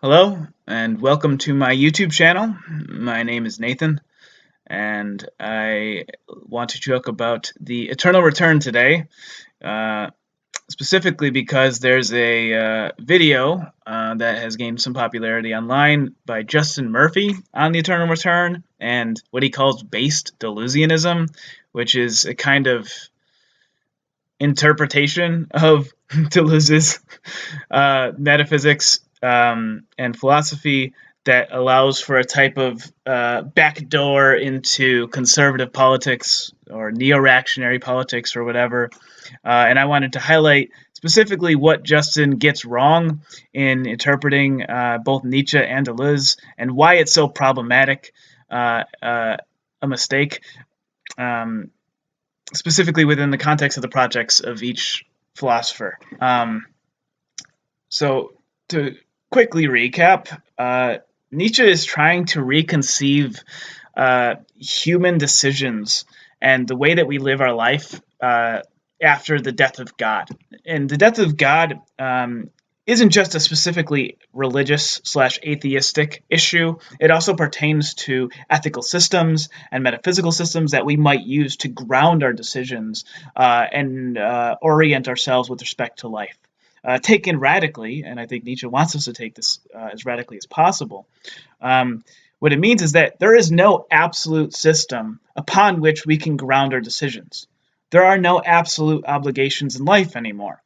Hello, and welcome to my YouTube channel. My name is Nathan, and I want to talk about the eternal return today, uh, specifically because there's a video that has gained some popularity online by Justin Murphy on the eternal return and what he calls based Deleuzianism, which is a kind of interpretation of Deleuze's metaphysics and philosophy that allows for a type of backdoor into conservative politics or neo-reactionary politics or whatever. And I wanted to highlight specifically what Justin gets wrong in interpreting both Nietzsche and Deleuze and why it's so problematic, a mistake. Specifically within the context of the projects of each philosopher. So to quickly recap, Nietzsche is trying to reconceive human decisions and the way that we live our life after the death of God. And the death of God isn't just a specifically religious/atheistic issue. It also pertains to ethical systems and metaphysical systems that we might use to ground our decisions and orient ourselves with respect to life. Taken radically, and I think Nietzsche wants us to take this as radically as possible, what it means is that there is no absolute system upon which we can ground our decisions. There are no absolute obligations in life anymore.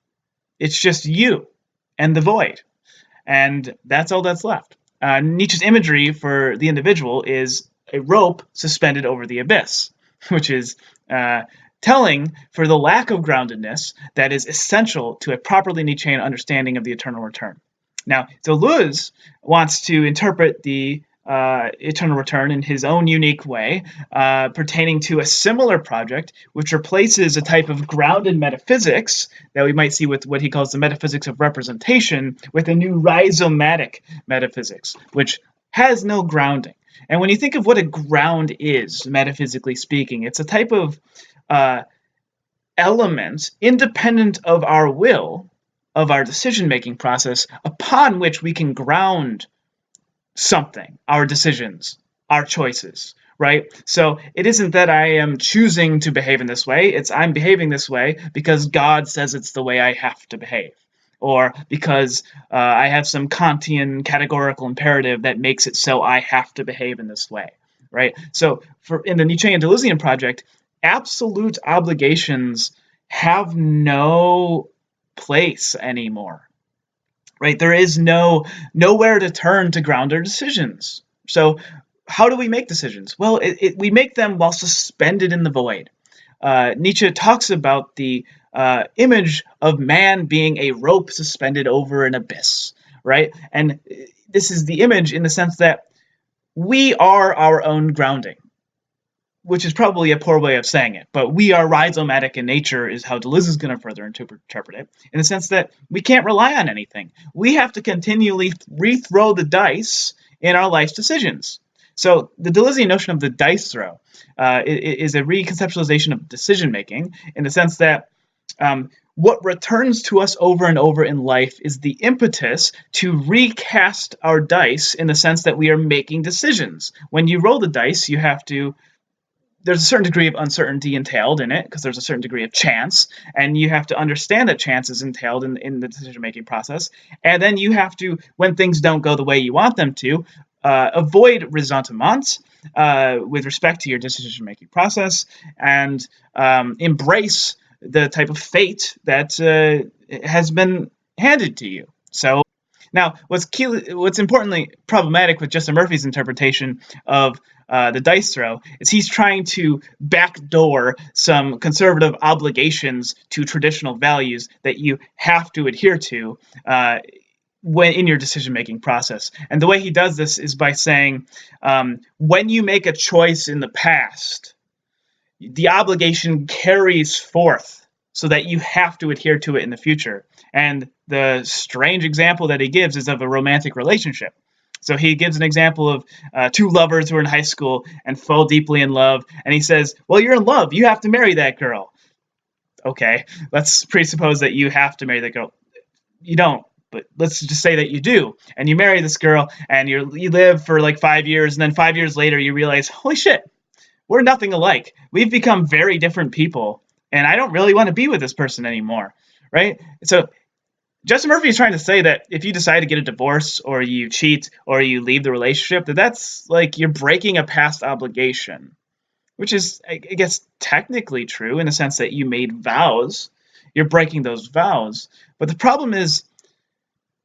It's just you and the void. And that's all that's left. Nietzsche's imagery for the individual is a rope suspended over the abyss, which is telling for the lack of groundedness that is essential to a properly Nietzschean understanding of the eternal return. Now, Deleuze wants to interpret the eternal return in his own unique way, pertaining to a similar project which replaces a type of grounded metaphysics that we might see with what he calls the metaphysics of representation with a new rhizomatic metaphysics, which has no grounding. And when you think of what a ground is, metaphysically speaking, it's a type of element independent of our will, of our decision-making process, upon which we can ground something, our decisions, our choices, right? So it isn't that I am choosing to behave in this way, it's I'm behaving this way because God says it's the way I have to behave, or because I have some Kantian categorical imperative that makes it so I have to behave in this way, right? So in the Nietzschean Deleuzian project, absolute obligations have no place anymore. Right, there is nowhere to turn to ground our decisions. So how do we make decisions? Well, we make them while suspended in the void. Nietzsche talks about the image of man being a rope suspended over an abyss, right? And this is the image in the sense that we are our own grounding, which is probably a poor way of saying it, but we are rhizomatic in nature is how Deleuze is going to further interpret it, in the sense that we can't rely on anything. We have to continually rethrow the dice in our life's decisions. So the Deleuzean notion of the dice throw is a reconceptualization of decision-making in the sense that what returns to us over and over in life is the impetus to recast our dice in the sense that we are making decisions. When you roll the dice, you have to there's a certain degree of uncertainty entailed in it because there's a certain degree of chance, and you have to understand that chance is entailed in the decision-making process. And then you have to, when things don't go the way you want them to, avoid resentment with respect to your decision-making process and embrace the type of fate that has been handed to you. So now, what's importantly problematic with Justin Murphy's interpretation of the dice throw is he's trying to backdoor some conservative obligations to traditional values that you have to adhere to when in your decision-making process. And the way he does this is by saying, when you make a choice in the past, the obligation carries forth so that you have to adhere to it in the future. And the strange example that he gives is of a romantic relationship. So he gives an example of two lovers who are in high school and fall deeply in love. And he says, well, you're in love. You have to marry that girl. Okay, let's presuppose that you have to marry that girl. You don't. but let's just say that you do, and you marry this girl, and you live for like 5 years, and then 5 years later you realize, holy shit, we're nothing alike. We've become very different people, and I don't really want to be with this person anymore, right? So Justin Murphy is trying to say that if you decide to get a divorce, or you cheat, or you leave the relationship, that's like you're breaking a past obligation, which is, I guess, technically true in the sense that you made vows. You're breaking those vows. But the problem is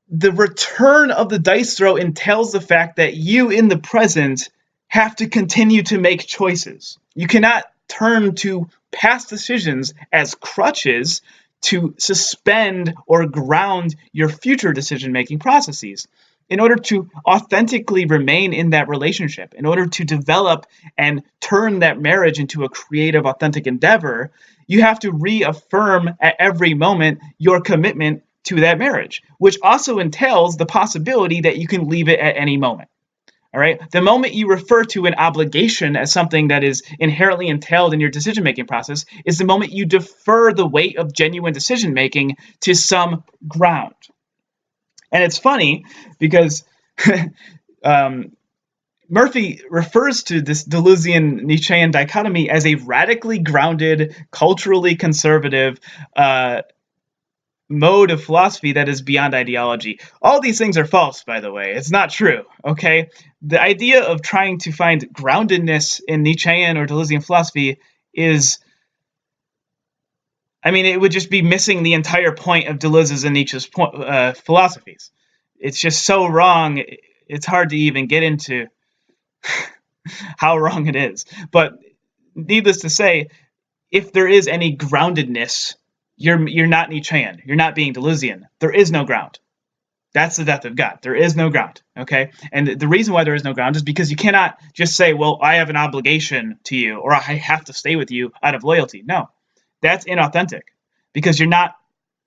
the return of the dice throw entails the fact that you in the present have to continue to make choices. You cannot turn to past decisions as crutches to suspend or ground your future decision-making processes. In order to authentically remain in that relationship, in order to develop and turn that marriage into a creative, authentic endeavor, you have to reaffirm at every moment your commitment to that marriage, which also entails the possibility that you can leave it at any moment. All right. The moment you refer to an obligation as something that is inherently entailed in your decision-making process is the moment you defer the weight of genuine decision-making to some ground. And it's funny because Murphy refers to this Deleuzean Nietzschean dichotomy as a radically grounded, culturally conservative mode of philosophy that is beyond ideology. All these things are false, by the way. It's not true, okay? The idea of trying to find groundedness in Nietzschean or Deleuzean philosophy is, I mean, it would just be missing the entire point of Deleuze's and Nietzsche's philosophies. It's just so wrong, it's hard to even get into how wrong it is. But needless to say, if there is any groundedness, you're not Nietzschean. You're not being Deleuzean. There is no ground. That's the death of God. There is no ground, okay? And the reason why there is no ground is because you cannot just say, well, I have an obligation to you, or I have to stay with you out of loyalty. No, that's inauthentic because you're not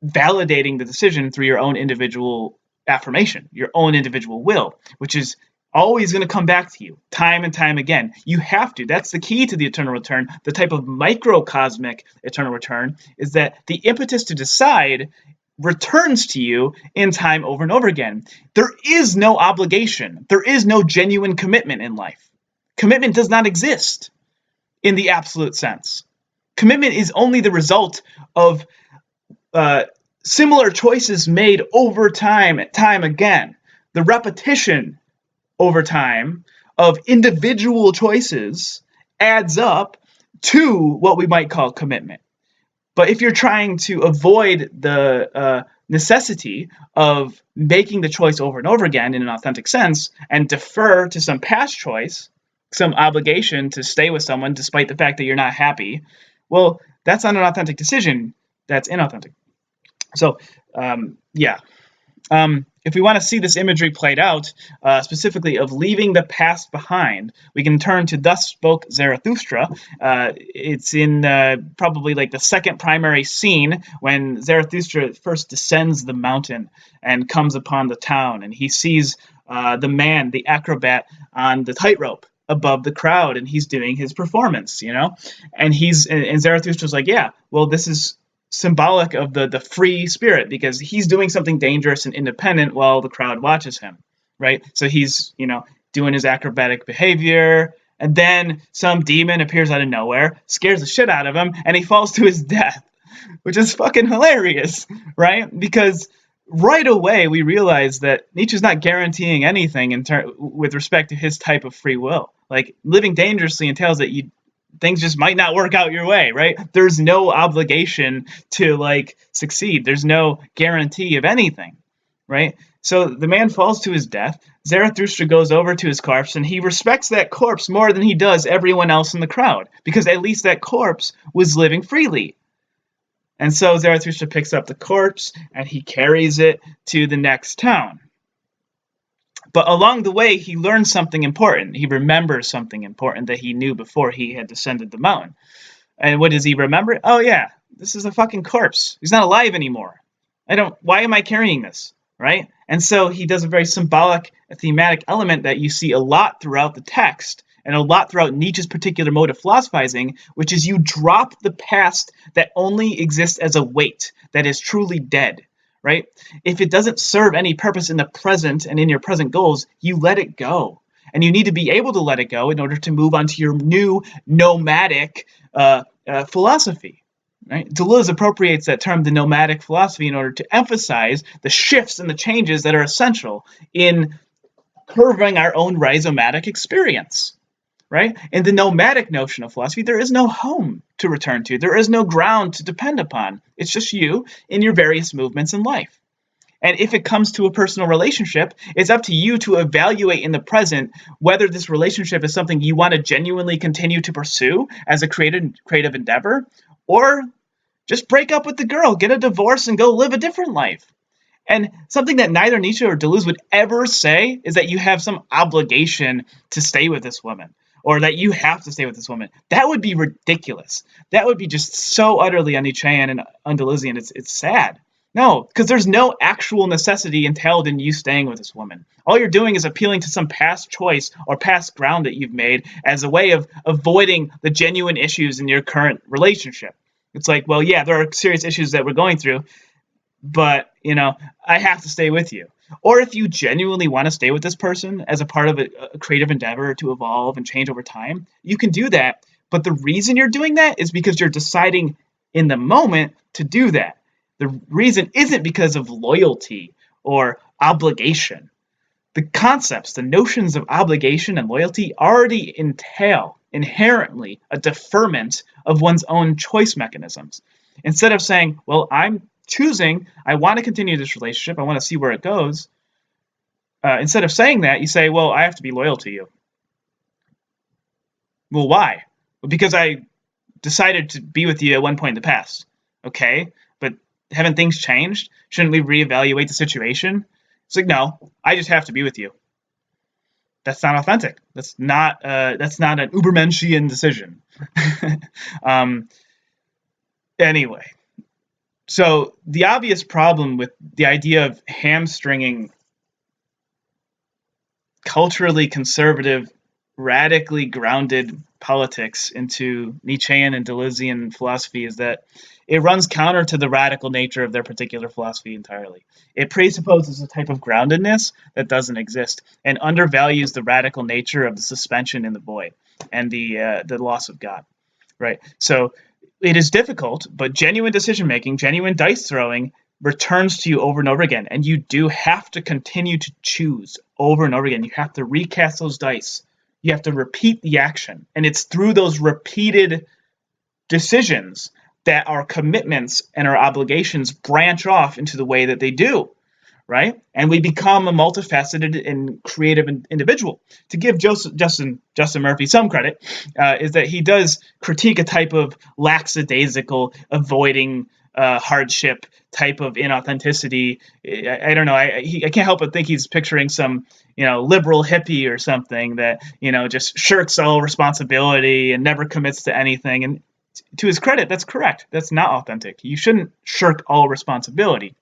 validating the decision through your own individual affirmation, your own individual will, which is always going to come back to you time and time again. You have to. That's the key to the eternal return. The type of microcosmic eternal return is that the impetus to decide returns to you in time over and over again. There is no obligation. There is no genuine commitment in life. Commitment does not exist in the absolute sense. Commitment is only the result of similar choices made over time again. The repetition over time of individual choices adds up to what we might call commitment. But if you're trying to avoid the necessity of making the choice over and over again in an authentic sense and defer to some past choice, some obligation to stay with someone despite the fact that you're not happy, well, that's not an authentic decision. That's inauthentic. So, if we want to see this imagery played out, specifically of leaving the past behind, we can turn to Thus Spoke Zarathustra. It's in probably like the second primary scene when Zarathustra first descends the mountain and comes upon the town, and he sees the man, the acrobat, on the tightrope above the crowd, and he's doing his performance, you know? And Zarathustra's like, yeah, well, this is symbolic of the free spirit because he's doing something dangerous and independent while the crowd watches him, right? So he's, doing his acrobatic behavior, and then some demon appears out of nowhere, scares the shit out of him, and he falls to his death, which is fucking hilarious, right? Because right away we realize that Nietzsche's not guaranteeing anything with respect to his type of free will. Like, living dangerously entails that things just might not work out your way, right? There's no obligation to succeed. There's no guarantee of anything, right? So the man falls to his death. Zarathustra goes over to his corpse, and he respects that corpse more than he does everyone else in the crowd, because at least that corpse was living freely. And so Zarathustra picks up the corpse and he carries it to the next town. But along the way, he learns something important. He remembers something important that he knew before he had descended the mountain. And what does he remember? Oh, yeah, this is a fucking corpse. He's not alive anymore. Why am I carrying this? Right? And so he does a very symbolic, thematic element that you see a lot throughout the text and a lot throughout Nietzsche's particular mode of philosophizing, which is you drop the past that only exists as a weight that is truly dead. right? If it doesn't serve any purpose in the present and in your present goals, you let it go. And you need to be able to let it go in order to move on to your new nomadic philosophy. Right? Deleuze appropriates that term, the nomadic philosophy, in order to emphasize the shifts and the changes that are essential in curving our own rhizomatic experience. Right? In the nomadic notion of philosophy, there is no home to return to. There is no ground to depend upon. It's just you in your various movements in life. And if it comes to a personal relationship, it's up to you to evaluate in the present whether this relationship is something you want to genuinely continue to pursue as a creative endeavor, or just break up with the girl, get a divorce, and go live a different life. And something that neither Nietzsche or Deleuze would ever say is that you have some obligation to stay with this woman, or that you have to stay with this woman. That would be ridiculous. That would be just so utterly un-Nietzschean and un-Deleuzian. It's sad. No, because there's no actual necessity entailed in you staying with this woman. All you're doing is appealing to some past choice or past ground that you've made as a way of avoiding the genuine issues in your current relationship. It's like, well, yeah, there are serious issues that we're going through, but, I have to stay with you. Or if you genuinely want to stay with this person as a part of a creative endeavor to evolve and change over time, you can do that. But the reason you're doing that is because you're deciding in the moment to do that. The reason isn't because of loyalty or obligation. The concepts, the notions of obligation and loyalty already entail inherently a deferment of one's own choice mechanisms. Instead of saying, well, I'm choosing, I want to continue this relationship, I want to see where it goes. Instead of saying that, you say, well, I have to be loyal to you. Well, why? Well, because I decided to be with you at one point in the past. Okay, but haven't things changed? Shouldn't we reevaluate the situation? It's like, no, I just have to be with you. That's not authentic. That's not an Ubermenschian decision. Anyway, so the obvious problem with the idea of hamstringing culturally conservative, radically grounded politics into Nietzschean and Deleuzian philosophy is that it runs counter to the radical nature of their particular philosophy entirely. It presupposes a type of groundedness that doesn't exist and undervalues the radical nature of the suspension in the void and the loss of God. Right? So it is difficult, but genuine decision-making, genuine dice throwing returns to you over and over again. And you do have to continue to choose over and over again. You have to recast those dice. You have to repeat the action. And it's through those repeated decisions that our commitments and our obligations branch off into the way that they do, right? And we become a multifaceted and creative individual. To give Justin Murphy some credit, is that he does critique a type of lackadaisical, avoiding hardship type of inauthenticity. I don't know. I can't help but think he's picturing some, liberal hippie or something that, just shirks all responsibility and never commits to anything. And to his credit, that's correct. That's not authentic. You shouldn't shirk all responsibility.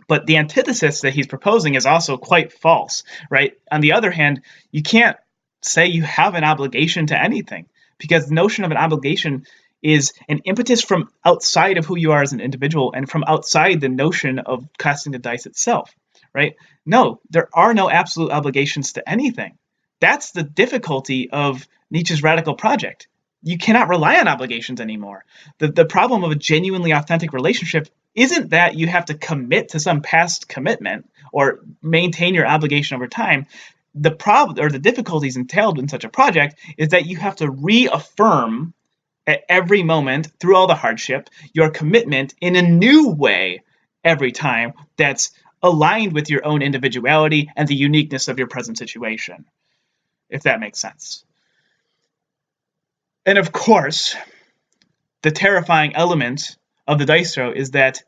But the antithesis that he's proposing is also quite false, right? On the other hand, you can't say you have an obligation to anything, because the notion of an obligation is an impetus from outside of who you are as an individual and from outside the notion of casting the dice itself, right? No, there are no absolute obligations to anything. That's the difficulty of Nietzsche's radical project. You cannot rely on obligations anymore. The problem of a genuinely authentic relationship isn't that you have to commit to some past commitment or maintain your obligation over time. The problem or the difficulties entailed in such a project is that you have to reaffirm at every moment through all the hardship your commitment in a new way every time that's aligned with your own individuality and the uniqueness of your present situation, if that makes sense. And of course, the terrifying element of the dice throw is that,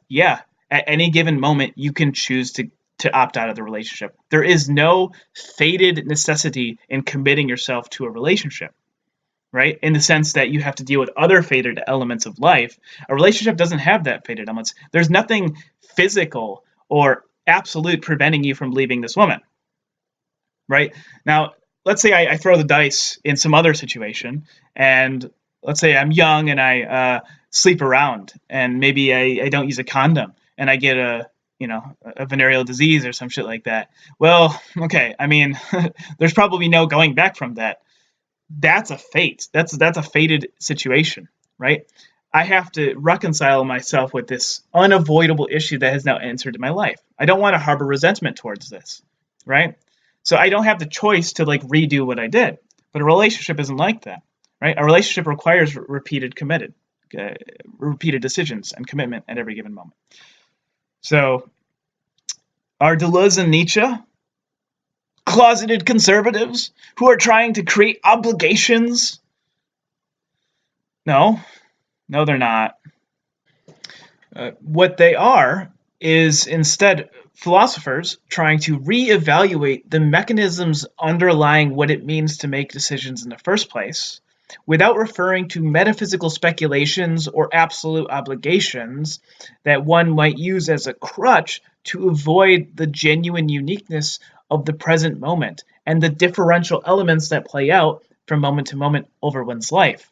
at any given moment, you can choose to opt out of the relationship. There is no fated necessity in committing yourself to a relationship, right? In the sense that you have to deal with other fated elements of life. A relationship doesn't have that fated elements. There's nothing physical or absolute preventing you from leaving this woman, right? Now, let's say I throw the dice in some other situation, and let's say I'm young and I sleep around, and maybe I don't use a condom, and I get a venereal disease or some shit like that. Well, okay, I mean, there's probably no going back from that. That's a fate. That's a fated situation, right? I have to reconcile myself with this unavoidable issue that has now entered my life. I don't want to harbor resentment towards this, right? So I don't have the choice to like redo what I did. But a relationship isn't like that, right? A relationship requires uh, repeated decisions and commitment at every given moment. So are Deleuze and Nietzsche closeted conservatives who are trying to create obligations? No, no, they're not. What they are is instead philosophers trying to reevaluate the mechanisms underlying what it means to make decisions in the first place, without referring to metaphysical speculations or absolute obligations that one might use as a crutch to avoid the genuine uniqueness of the present moment and the differential elements that play out from moment to moment over one's life.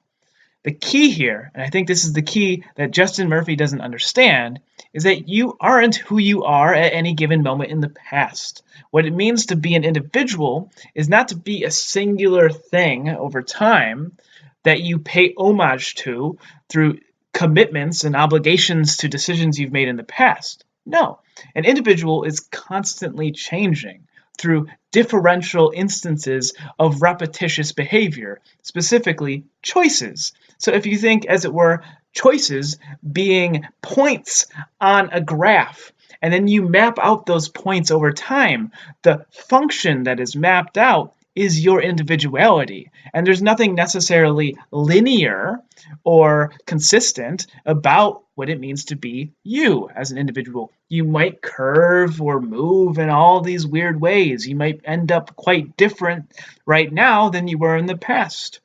The key here, and I think this is the key that Justin Murphy doesn't understand, is that you aren't who you are at any given moment in the past. What it means to be an individual is not to be a singular thing over time that you pay homage to through commitments and obligations to decisions you've made in the past. No, an individual is constantly changing through differential instances of repetitious behavior, specifically choices. So if you think, as it were, choices being points on a graph, and then you map out those points over time, the function that is mapped out is your individuality. And there's nothing necessarily linear or consistent about what it means to be you as an individual. You might curve or move in all these weird ways. You might end up quite different right now than you were in the past.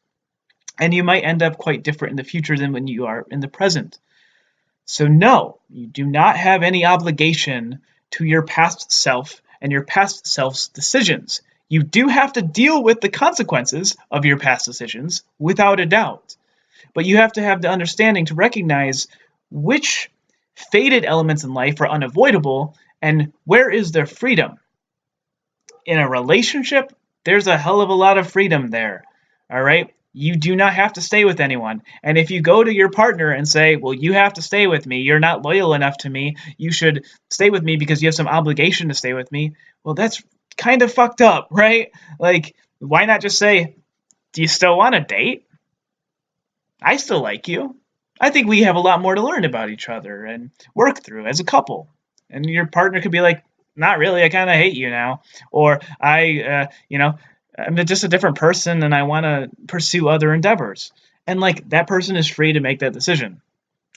And you might end up quite different in the future than when you are in the present. So no, you do not have any obligation to your past self and your past self's decisions. You do have to deal with the consequences of your past decisions, without a doubt. But you have to have the understanding to recognize which fated elements in life are unavoidable and where is their freedom. In a relationship, there's a hell of a lot of freedom there. All right? You do not have to stay with anyone. And if you go to your partner and say, well, you have to stay with me, you're not loyal enough to me, you should stay with me because you have some obligation to stay with me, well, that's kind of fucked up, right? Like, why not just say, do you still want to date? I still like you. I think we have a lot more to learn about each other and work through as a couple. And your partner could be like, not really, I kind of hate you now. Or I'm just a different person and I want to pursue other endeavors. And like that person is free to make that decision,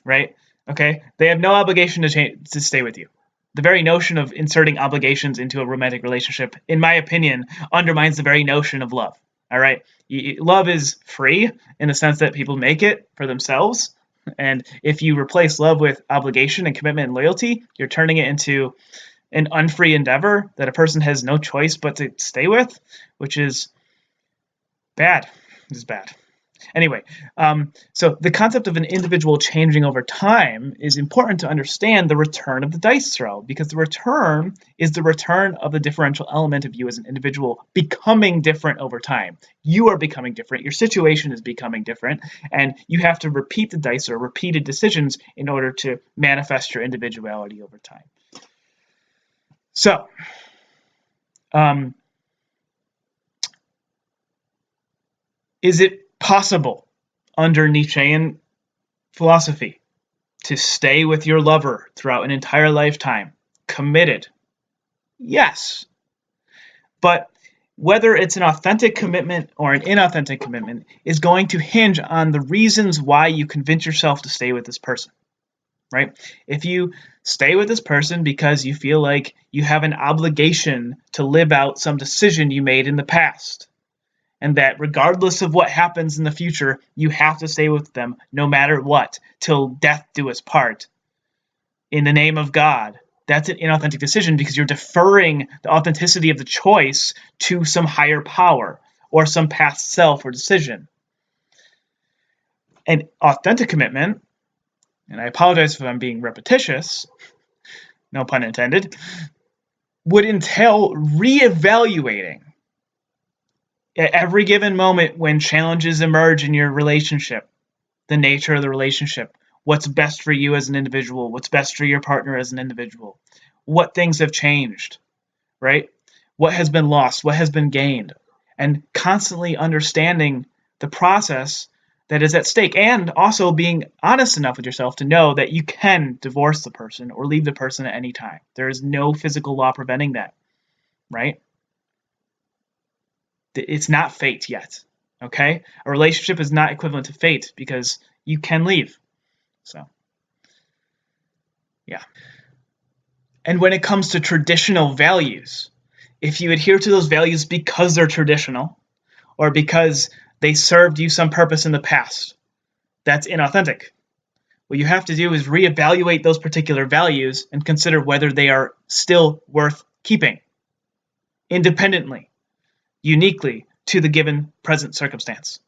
right? Okay, they have no obligation to stay with you. The very notion of inserting obligations into a romantic relationship, in my opinion, undermines the very notion of love. All right, love is free in the sense that people make it for themselves. And if you replace love with obligation and commitment and loyalty, you're turning it into an unfree endeavor that a person has no choice but to stay with, which is bad. This is bad. Anyway, so the concept of an individual changing over time is important to understand the return of the dice throw, because the return is the return of the differential element of you as an individual becoming different over time. You are becoming different, your situation is becoming different, and you have to repeat the dice or repeated decisions in order to manifest your individuality over time. So, is it possible under Nietzschean philosophy to stay with your lover throughout an entire lifetime, committed? Yes. But whether it's an authentic commitment or an inauthentic commitment is going to hinge on the reasons why you convince yourself to stay with this person, right? If you stay with this person because you feel like you have an obligation to live out some decision you made in the past, and that regardless of what happens in the future, you have to stay with them no matter what, till death do us part, in the name of God, that's an inauthentic decision because you're deferring the authenticity of the choice to some higher power or some past self or decision. An authentic commitment, and I apologize if I'm being repetitious, no pun intended, would entail reevaluating at every given moment when challenges emerge in your relationship, the nature of the relationship, what's best for you as an individual, what's best for your partner as an individual, what things have changed, right? What has been lost, what has been gained, and constantly understanding the process that is at stake, and also being honest enough with yourself to know that you can divorce the person or leave the person at any time. There is no physical law preventing that, right? It's not fate yet, okay? A relationship is not equivalent to fate because you can leave. So, yeah. And when it comes to traditional values, if you adhere to those values because they're traditional or because they served you some purpose in the past, that's inauthentic. What you have to do is reevaluate those particular values and consider whether they are still worth keeping independently, uniquely to the given present circumstance.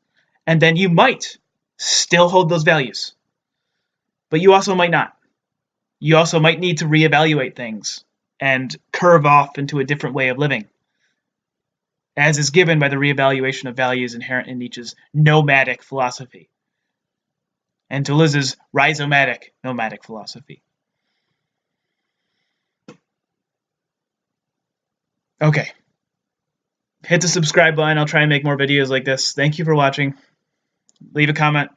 And then you might still hold those values, but you also might not. You also might need to reevaluate things and curve off into a different way of living, as is given by the reevaluation of values inherent in Nietzsche's nomadic philosophy and Deleuze's rhizomatic nomadic philosophy. Okay. Hit the subscribe button. I'll try and make more videos like this. Thank you for watching. Leave a comment.